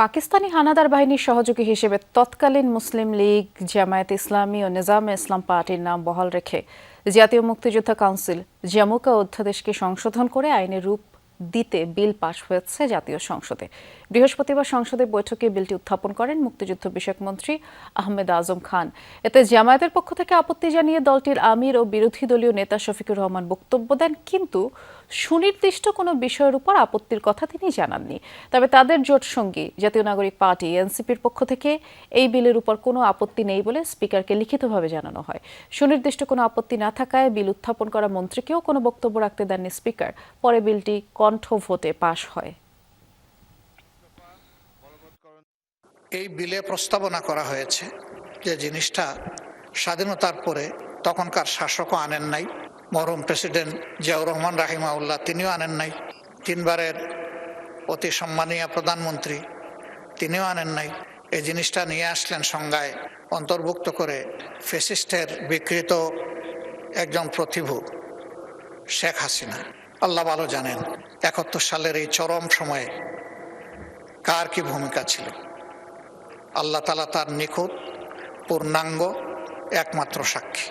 পাকিস্তানি হানাদার বাহিনীর সহযোগী হিসেবে তৎকালীন মুসলিম লীগ, জামায়াতে ইসলামী ও নিজামে ইসলাম পার্টির নাম বহাল রেখে জাতীয় মুক্তিযোদ্ধা কাউন্সিল জামুকা অধ্যাদেশকে সংশোধন করে আইনে রূপ দিতে বিল পাশ হয়েছে জাতীয় সংসদে। বৃহস্পতিবার সংসদের বৈঠকে বিলটি উত্থাপন করেন মুক্তিযুদ্ধ বিষয়ক মন্ত্রী আহমেদ আজম খান। এতে জামায়াতের পক্ষ থেকে আপত্তি জানিয়ে দলটির আমির ও বিরোধী দলীয় নেতা শফিকুর রহমান বক্তব্য দেন, কিন্তু সুনির্দিষ্ট কোনো বিষয়ের উপর আপত্তির কথা তিনি জানাননি। তবে তাদের জোট সঙ্গী জাতীয় নাগরিক পার্টি এনসিপির পক্ষ থেকে এই বিলের উপর কোনো আপত্তি নেই বলে স্পিকারকে লিখিতভাবে জানানো হয়। সুনির্দিষ্ট কোনো আপত্তি না থাকায় বিল উত্থাপন করা মন্ত্রীকেও কোনো বক্তব্য রাখতে দেননি স্পিকার। পরে বিলটি কণ্ঠ ভোটে পাশ হয়। এই বিলে প্রস্তাবনা করা হয়েছে যে জিনিসটা স্বাধীনতার পরে তখনকার শাসকও আনেন নাই, মরহুম প্রেসিডেন্ট জিয়াউর রহমান রাহিমাউল্লাহ তিনিও আনেন নাই, তিনবারের অতি সম্মানীয় প্রধানমন্ত্রী তিনিও আনেন নাই। এই জিনিসটা নিয়ে আসলেন সংজ্ঞায় অন্তর্ভুক্ত করে ফ্যাসিস্টের বিকৃত একজন প্রতিভু শেখ হাসিনা। আল্লাহ ভালো জানেন ৭১ সালের এই চরম সময়ে কার কি ভূমিকা ছিল। আল্লাহ তাআলা তার নিখুঁত পূর্ণাঙ্গ একমাত্র সাক্ষী।